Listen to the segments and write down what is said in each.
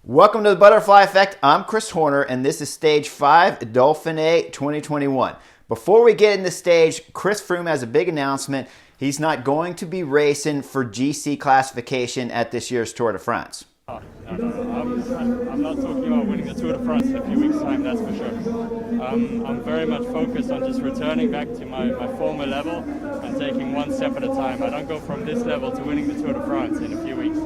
Welcome to the Butterfly Effect. I'm Chris Horner, and this is Stage 5, Dauphiné 2021. Before we get into stage, Chris Froome has a big announcement. He's not going to be racing for GC classification at this year's Tour de France. No. I'm not talking about winning the Tour de France in a few weeks' time, that's for sure. I'm very much focused on just returning back to my former level and taking one step at a time. I don't go from this level to winning the Tour de France in a few weeks.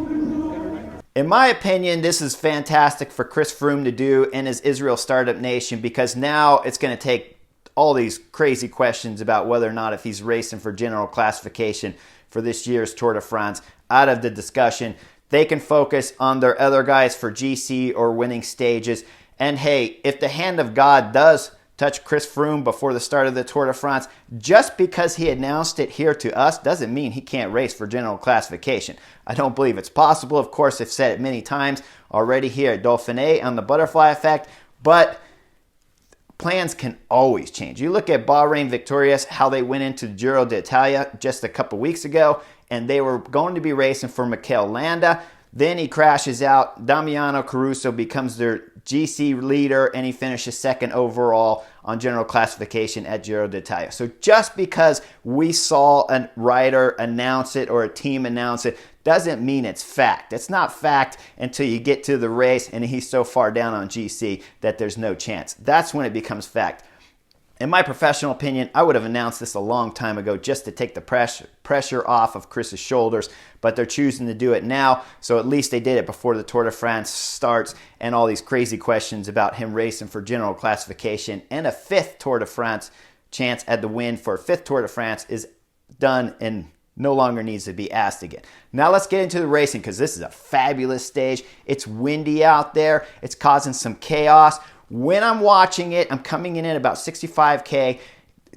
In my opinion, this is fantastic for Chris Froome to do in his Israel Startup Nation, because now it's going to take all these crazy questions about whether or not if he's racing for general classification for this year's Tour de France out of the discussion. They can focus on their other guys for GC or winning stages. And hey, if the hand of God does touch Chris Froome before the start of the Tour de France, just because he announced it here to us doesn't mean he can't race for general classification. I don't believe it's possible. Of course, I've said it many times already here at Dauphiné on the Butterfly Effect, but plans can always change. You look at Bahrain Victorious, how they went into the Giro d'Italia just a couple weeks ago, and they were going to be racing for Mikel Landa. Then he crashes out. Damiano Caruso becomes their GC leader, and he finishes second overall on general classification at Giro d'Italia. So just because we saw a rider announce it or a team announce it doesn't mean it's fact. It's not fact until you get to the race and he's so far down on GC that there's no chance. That's when it becomes fact. In my professional opinion, I would have announced this a long time ago just to take the pressure off of Chris's shoulders, but they're choosing to do it now, so at least they did it before the Tour de France starts and all these crazy questions about him racing for general classification and a fifth Tour de France chance at the win for a fifth Tour de France is done and no longer needs to be asked again. Now let's get into the racing, because this is a fabulous stage. It's windy out there. It's causing some chaos. When I'm watching it, I'm coming in at about 65K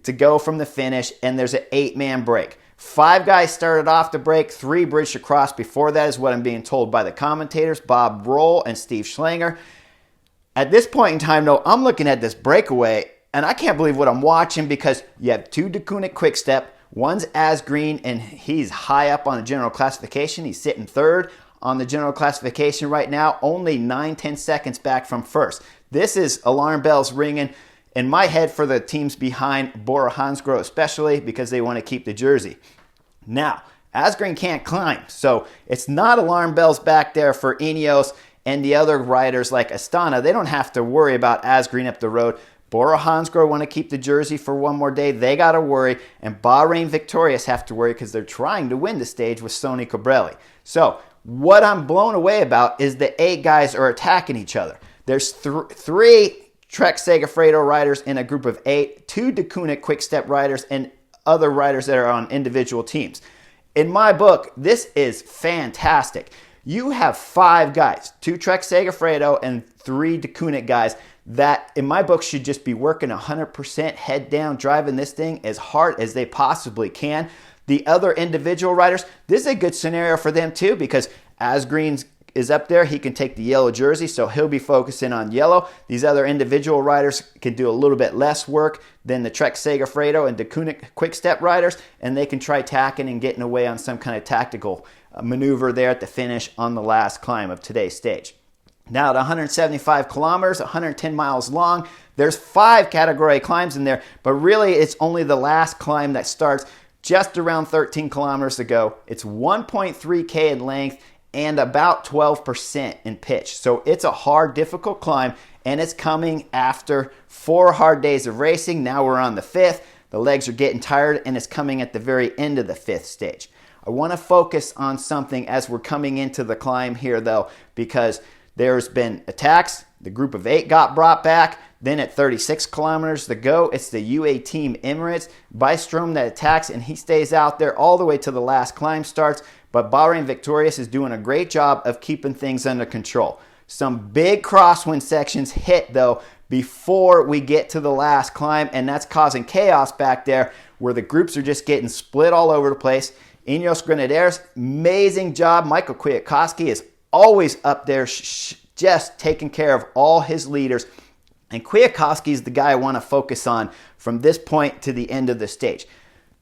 to go from the finish, and there's an 8-man break. 5 guys started off the break, 3 bridged across before that is what I'm being told by the commentators, Bob Roll and Steve Schlanger. At this point in time, though, I'm looking at this breakaway, and I can't believe what I'm watching, because you have 2 Dauphiné Quick-Step, one's Asgreen, and he's high up on the general classification. He's sitting third on the general classification right now, only 9-10 seconds back from first. This is alarm bells ringing in my head for the teams behind Bora Hansgrohe, especially because they want to keep the jersey. Now, Asgreen can't climb, so it's not alarm bells back there for Ineos and the other riders like Astana. They don't have to worry about Asgreen up the road. Bora Hansgrohe want to keep the jersey for one more day. They got to worry. And Bahrain Victorious have to worry because they're trying to win the stage with Sonny Colbrelli. So what I'm blown away about is the 8 guys are attacking each other. There's 3 Trek Segafredo riders in a group of 8, 2 Dauphiné Quick-Step riders, and other riders that are on individual teams. In my book, this is fantastic. You have 5 guys, 2 Trek Segafredo and 3 Dauphiné guys that, in my book, should just be working 100% head down, driving this thing as hard as they possibly can. The other individual riders, this is a good scenario for them too, because Asgreen is up there. He can take the yellow jersey, so he'll be focusing on yellow. These other individual riders can do a little bit less work than the Trek Segafredo and Dauphiné Quick-Step riders, and they can try tacking and getting away on some kind of tactical maneuver there at the finish on the last climb of today's stage. Now at 175 kilometers, 110 miles long, there's 5 category climbs in there, but really it's only the last climb that starts just around 13 kilometers to go. It's 1.3K in length and about 12% in pitch. So it's a hard, difficult climb, and it's coming after 4 hard days of racing. Now we're on the 5th. The legs are getting tired, and it's coming at the very end of the 5th stage. I want to focus on something as we're coming into the climb here, though, because there's been attacks. The group of 8 got brought back. Then at 36 kilometers to go, it's the UAE Team Emirates Bystrom that attacks, and he stays out there all the way to the last climb starts. But Bahrain Victorious is doing a great job of keeping things under control. Some big crosswind sections hit, though, before we get to the last climb, and that's causing chaos back there where the groups are just getting split all over the place. Ineos Grenadiers, amazing job. Michael Kwiatkowski is always up there just taking care of all his leaders. And Kwiatkowski is the guy I want to focus on from this point to the end of the stage.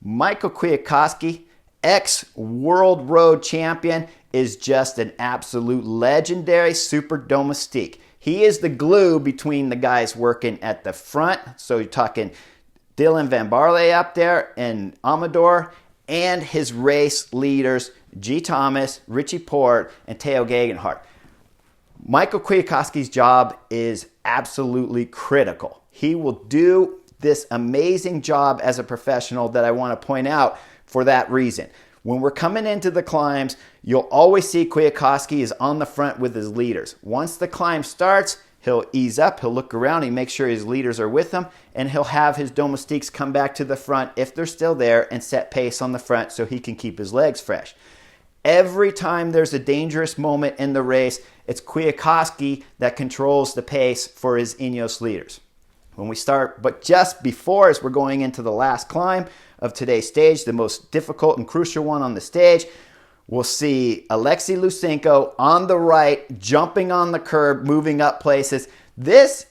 Michael Kwiatkowski ex-world road champion, is just an absolute legendary super domestique. He is the glue between the guys working at the front. So you're talking Dylan Van Barle up there and Amador, and his race leaders, G. Thomas, Richie Porte, and Theo Gegenhardt. Michael Kwiatkowski's job is absolutely critical. He will do this amazing job as a professional that I want to point out for that reason. When we're coming into the climbs, you'll always see Kwiatkowski is on the front with his leaders. Once the climb starts, he'll ease up, he'll look around, he makes sure his leaders are with him, and he'll have his domestiques come back to the front if they're still there and set pace on the front so he can keep his legs fresh. Every time there's a dangerous moment in the race, it's Kwiatkowski that controls the pace for his Ineos leaders. When we start, but just before, as we're going into the last climb of today's stage, the most difficult and crucial one on the stage, we'll see Alexei Lusenko on the right, jumping on the curb, moving up places. This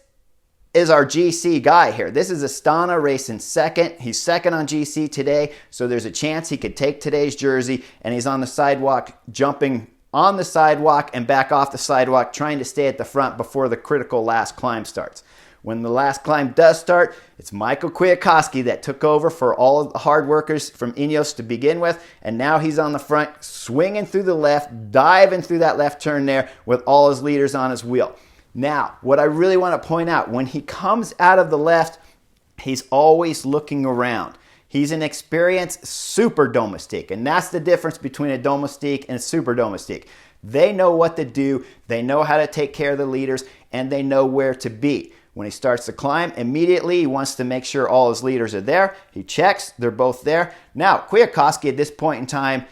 is our GC guy here. This is Astana racing second. He's second on GC today, so there's a chance he could take today's jersey, and he's on the sidewalk, jumping on the sidewalk and back off the sidewalk, trying to stay at the front before the critical last climb starts. When the last climb does start, it's Michael Kwiatkowski that took over for all of the hard workers from Ineos to begin with, and now he's on the front, swinging through the left, diving through that left turn there with all his leaders on his wheel. Now, what I really want to point out, when he comes out of the left, he's always looking around. He's an experienced super domestique, and that's the difference between a domestique and a super domestique. They know what to do, they know how to take care of the leaders, and they know where to be. When he starts the climb, immediately he wants to make sure all his leaders are there. He checks, they're both there. Now, Kwiatkowski at this point in time,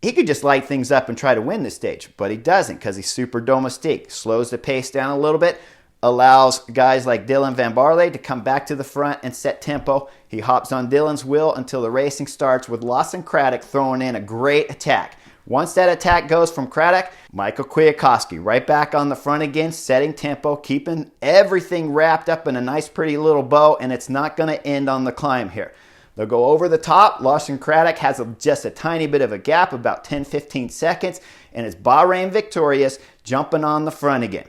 he could just light things up and try to win the stage, but he doesn't because he's super domestique. Slows the pace down a little bit, allows guys like Dylan Van Barle to come back to the front and set tempo. He hops on Dylan's wheel until the racing starts with Lawson Craddock throwing in a great attack. Once that attack goes from Craddock, Michael Kwiatkowski right back on the front again, setting tempo, keeping everything wrapped up in a nice pretty little bow, and it's not going to end on the climb here. They'll go over the top. Lawson Craddock has just a tiny bit of a gap, about 10-15 seconds, and it's Bahrain Victorious jumping on the front again.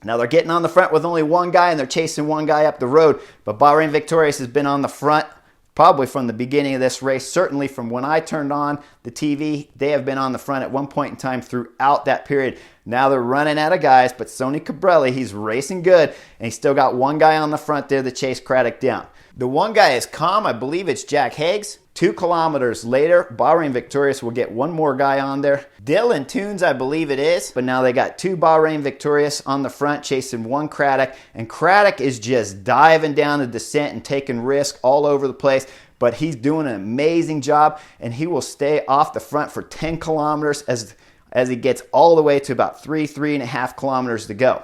Now they're getting on the front with only one guy, and they're chasing one guy up the road, but Bahrain Victorious has been on the front probably from the beginning of this race. Certainly from when I turned on the TV, they have been on the front at one point in time throughout that period. Now they're running out of guys, but Sonny Cabrelli, he's racing good, and he's still got one guy on the front there to chase Craddock down. The one guy is calm. I believe it's Jack Hagues. 2 kilometers later, Bahrain Victorious will get one more guy on there. Dylan Toons, I believe it is. But now they got 2 Bahrain Victorious on the front chasing 1 Craddock. And Craddock is just diving down the descent and taking risks all over the place. But he's doing an amazing job, and he will stay off the front for 10 kilometers as he gets all the way to about 3.5 kilometers to go.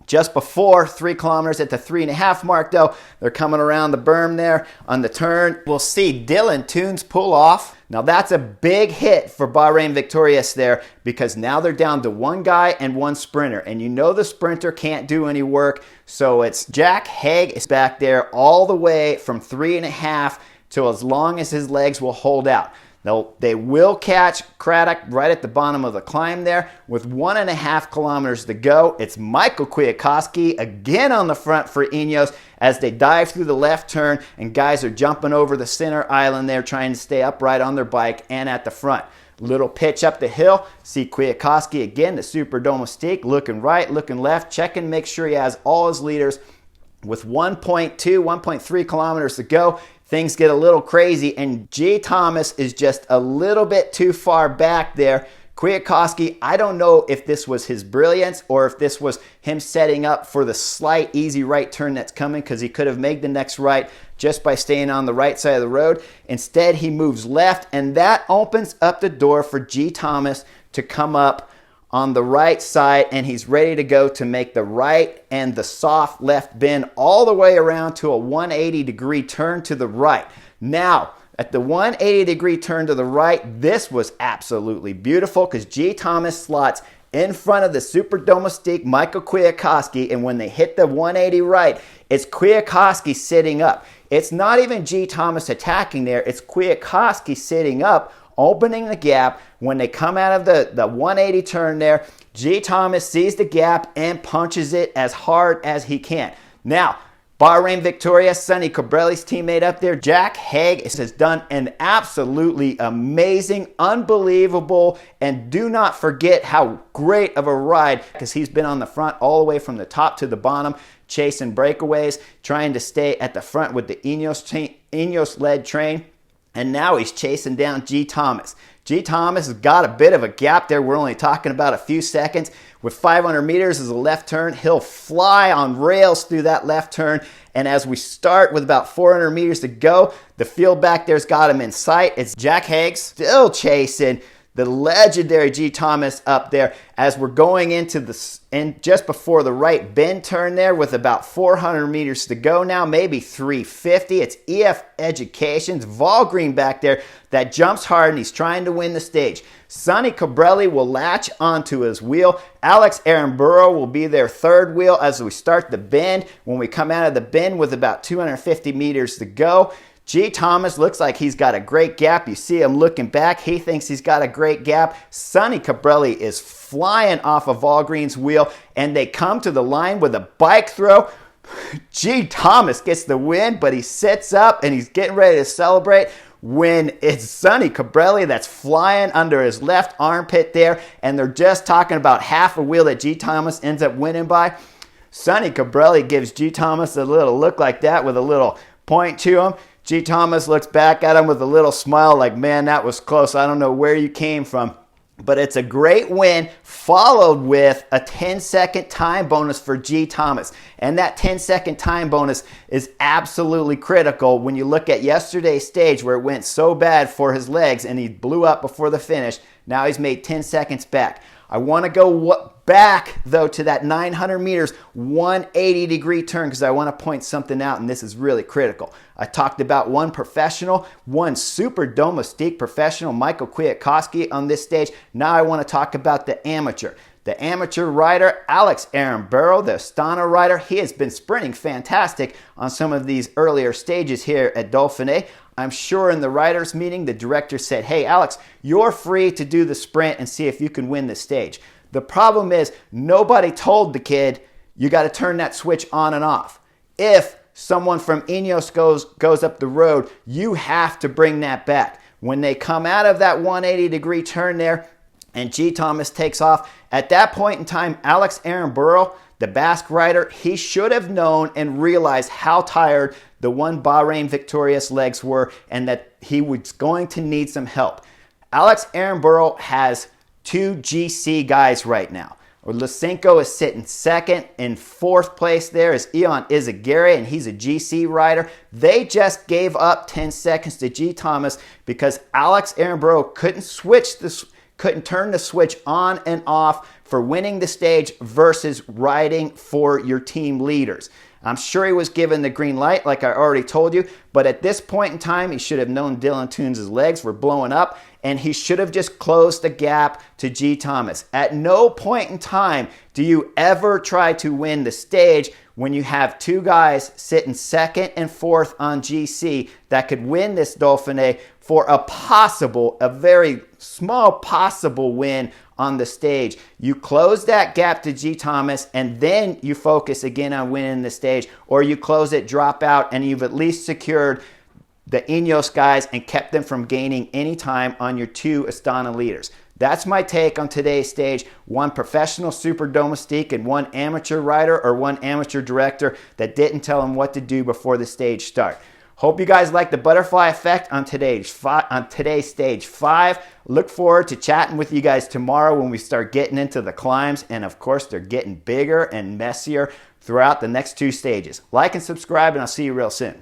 Just before 3 kilometers at the 3.5 mark, though, they're coming around the berm there on the turn. We'll see Dylan Toons pull off. Now that's a big hit for Bahrain Victorious there, because now they're down to 1 guy and 1 sprinter. And you know the sprinter can't do any work, so it's Jack Hagues back there all the way from 3.5 till as long as his legs will hold out. They will catch Craddock right at the bottom of the climb there with 1.5 kilometers to go. It's Michael Kwiatkowski again on the front for Ineos as they dive through the left turn, and guys are jumping over the center island there trying to stay upright on their bike and at the front. Little pitch up the hill. See Kwiatkowski again, the super domestique, looking right, looking left, checking, make sure he has all his leaders. With 1.2, 1.3 kilometers to go, things get a little crazy, and G. Thomas is just a little bit too far back there. Kwiatkowski, I don't know if this was his brilliance or if this was him setting up for the slight easy right turn that's coming, because he could have made the next right just by staying on the right side of the road. Instead, he moves left, and that opens up the door for G. Thomas to come up on the right side, and he's ready to go to make the right and the soft left bend all the way around to a 180-degree turn to the right. Now, at the 180-degree turn to the right, this was absolutely beautiful because G. Thomas slots in front of the super domestique Michael Kwiatkowski, and when they hit the 180 right, it's Kwiatkowski sitting up. It's not even G. Thomas attacking there, it's Kwiatkowski sitting up opening the gap. When they come out of the 180 turn there, G. Thomas sees the gap and punches it as hard as he can. Now, Bahrain Victoria, Sonny Colbrelli's teammate up there, Jack Haig, has done an absolutely amazing, unbelievable, and do not forget how great of a ride, because he's been on the front all the way from the top to the bottom, chasing breakaways, trying to stay at the front with the Ineos-led train, and now he's chasing down G. Thomas. G. Thomas has got a bit of a gap there. We're only talking about a few seconds. With 500 meters as a left turn, he'll fly on rails through that left turn. And as we start with about 400 meters to go, the field back there's got him in sight. It's Jack Haig still chasing the legendary G. Thomas up there as we're going into and just before the right bend turn there with about 400 meters to go now, maybe 350. It's EF Education's Valgreen back there that jumps hard, and he's trying to win the stage. Sonny Colbrelli will latch onto his wheel. Alex Aramburu will be their third wheel as we start the bend. When we come out of the bend with about 250 meters to go, G. Thomas looks like he's got a great gap. You see him looking back. He thinks he's got a great gap. Sonny Colbrelli is flying off of Valgreen's wheel, and they come to the line with a bike throw. G. Thomas gets the win, but he sits up and he's getting ready to celebrate when it's Sonny Colbrelli that's flying under his left armpit there, and they're just talking about half a wheel that G. Thomas ends up winning by. Sonny Colbrelli gives G. Thomas a little look like that with a little point to him. G. Thomas looks back at him with a little smile like, man, that was close. I don't know where you came from. But it's a great win, followed with a 10-second time bonus for G. Thomas. And that 10-second time bonus is absolutely critical when you look at yesterday's stage where it went so bad for his legs and he blew up before the finish. Now he's made 10 seconds back. I want to go back, though, to that 900 meters, 180-degree turn, because I want to point something out, and this is really critical. I talked about one professional, one super domestique professional, Michael Kwiatkowski, on this stage. Now I want to talk about the amateur. The amateur rider, Alex Aramburu, the Astana rider, he has been sprinting fantastic on some of these earlier stages here at Dauphiné. I'm sure in the riders meeting, the director said, hey, Alex, you're free to do the sprint and see if you can win the stage. The problem is nobody told the kid you got to turn that switch on and off. If someone from Ineos goes up the road, you have to bring that back. When they come out of that 180-degree turn there and G. Thomas takes off, at that point in time, Alex Aramburu, the Basque rider, he should have known and realized how tired the one Bahrain Victorious legs were and that he was going to need some help. Alex Aramburu has two GC guys right now. Lysenko is sitting second. In fourth place there is Ion Izagirre, and he's a GC rider. They just gave up 10 seconds to G. Thomas because Alex Aramburu couldn't turn the switch on and off for winning the stage versus riding for your team leaders. I'm sure he was given the green light, like I already told you, but at this point in time, he should have known Dylan Teuns' legs were blowing up, and he should have just closed the gap to G. Thomas. At no point in time do you ever try to win the stage when you have two guys sitting second and fourth on GC that could win this Dauphiné for a very small possible win on the stage. You close that gap to G. Thomas, and then you focus again on winning the stage, or you close it, drop out, and you've at least secured the Ineos guys and kept them from gaining any time on your two Astana leaders. That's my take on today's stage. One professional super domestique and one amateur rider or one amateur director that didn't tell him what to do before the stage start. Hope you guys like the butterfly effect on today's stage 5. Look forward to chatting with you guys tomorrow when we start getting into the climbs. And of course, they're getting bigger and messier throughout the next two stages. Like and subscribe, and I'll see you real soon.